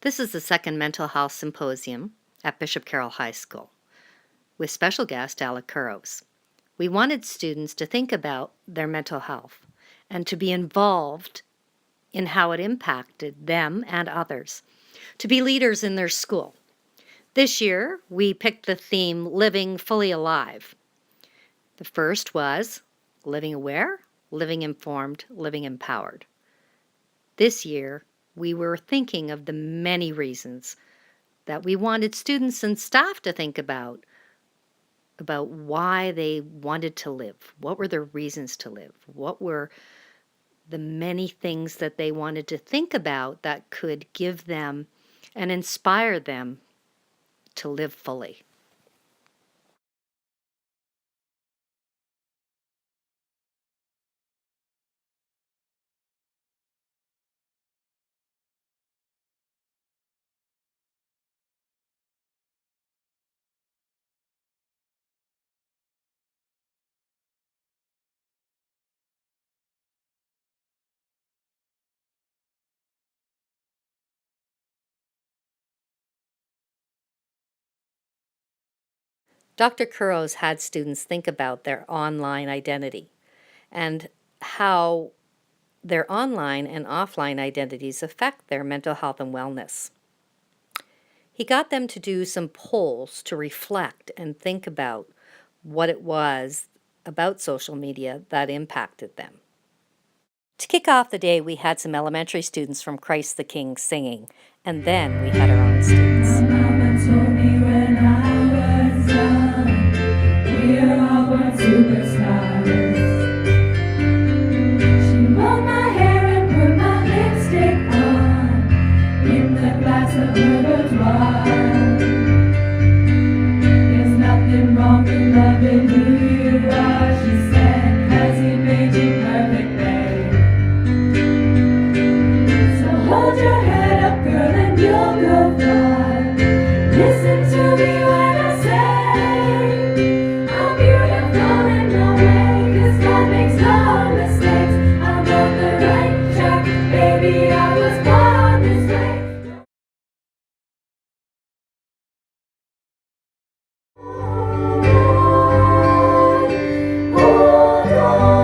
This is the second Mental Health Symposium at Bishop Carroll High School with special guest Alec Kurros. We wanted students to think about their mental health and to be involved in how it impacted them and others, to be leaders in their school. This year, we picked the theme Living Fully Alive. The first was Living Aware, Living Informed, Living Empowered. This year, we were thinking of the many reasons that we wanted students and staff to think about why they wanted to live. What were their reasons to live? What were the many things that they wanted to think about that could give them and inspire them to live fully? Dr. Kurros had students think about their online identity and how their online and offline identities affect their mental health and wellness. He got them to do some polls to reflect and think about what it was about social media that impacted them. To kick off the day, we had some elementary students from Christ the King singing, and then we had our own students. Mama told me when I was young, we are all born superstars. She rolled my hair and put my lipstick on in the glass of her boudoir. There's nothing wrong with loving who you are, she said, 'cause he made you perfect, babe. So hold your head up, girl, and you'll go far. Listen to me when I say I'm beautiful in my way, 'cause God makes no mistakes. I'm on the right track, baby, I was born this way. Hold on,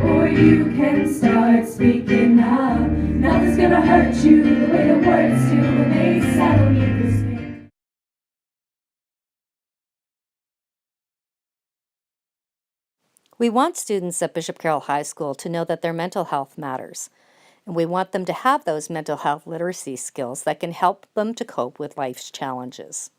or you can start speaking now. Nothing's gonna hurt you the way the words do when they settle you to speak. We want students at Bishop Carroll High School to know that their mental health matters, and we want them to have those mental health literacy skills that can help them to cope with life's challenges.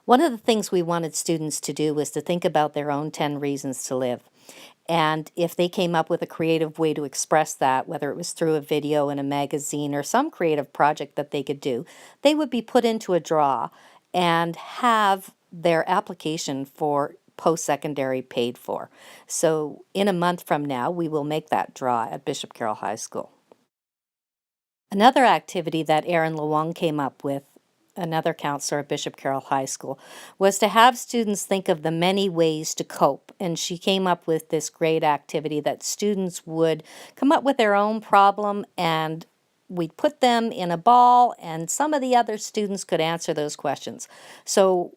One of the things we wanted students to do was to think about their own 10 reasons to live. And if they came up with a creative way to express that, whether it was through a video in a magazine or some creative project that they could do, they would be put into a draw and have their application for post-secondary paid for. So in a month from now, we will make that draw at Bishop Carroll High School. Another activity that Erin Luong came up with, another counselor at Bishop Carroll High School, was to have students think of the many ways to cope. And she came up with this great activity that students would come up with their own problem, and we'd put them in a ball, and some of the other students could answer those questions. So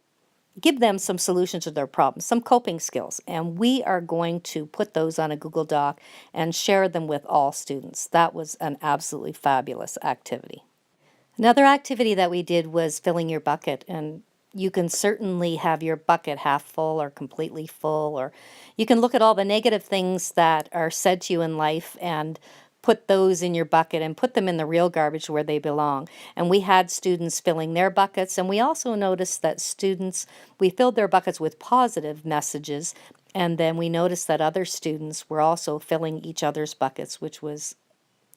give them some solutions to their problems, some coping skills, and we are going to put those on a Google Doc and share them with all students. That was an absolutely fabulous activity. Another activity that we did was filling your bucket, and you can certainly have your bucket half full or completely full, or you can look at all the negative things that are said to you in life and put those in your bucket and put them in the real garbage where they belong. And we had students filling their buckets, and we also noticed that we filled their buckets with positive messages, and then we noticed that other students were also filling each other's buckets, which was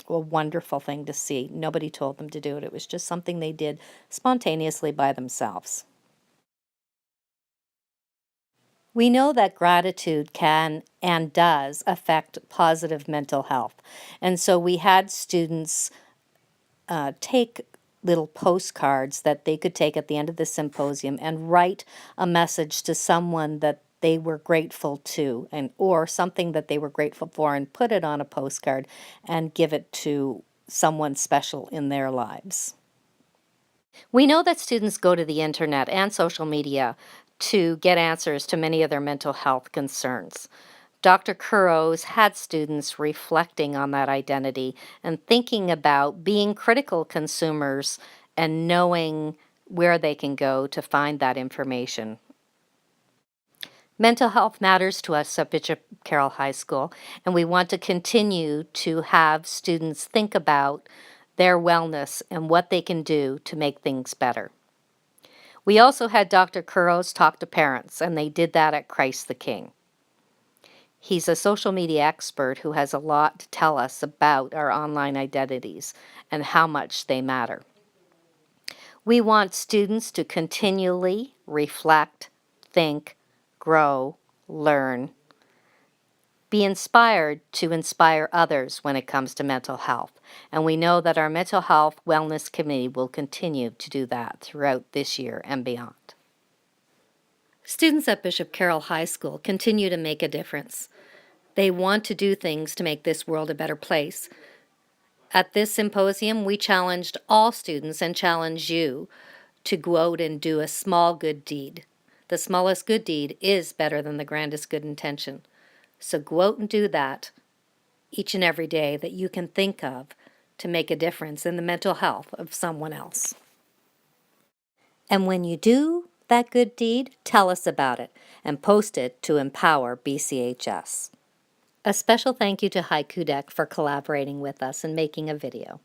a wonderful thing to see. Nobody told them to do it. It was just something they did spontaneously by themselves. We know that gratitude can and does affect positive mental health. And so we had students take little postcards that they could take at the end of the symposium and write a message to someone that they were grateful to, and or something that they were grateful for, and put it on a postcard and give it to someone special in their lives. We know that students go to the internet and social media to get answers to many of their mental health concerns. Dr. Kurros had students reflecting on that identity and thinking about being critical consumers and knowing where they can go to find that information. Mental health matters to us at Bishop Carroll High School, and we want to continue to have students think about their wellness and what they can do to make things better. We also had Dr. Kurros talk to parents, and they did that at Christ the King. He's a social media expert who has a lot to tell us about our online identities and how much they matter. We want students to continually reflect, think, grow, learn, be inspired to inspire others when it comes to mental health. And we know that our Mental Health Wellness Committee will continue to do that throughout this year and beyond. Students at Bishop Carroll High School continue to make a difference. They want to do things to make this world a better place. At this symposium, we challenged all students and challenge you to go out and do a small good deed. The smallest good deed is better than the grandest good intention. So go out and do that each and every day that you can think of to make a difference in the mental health of someone else. And when you do that good deed, tell us about it and post it to empower BCHS. A special thank you to Haiku Deck for collaborating with us and making a video.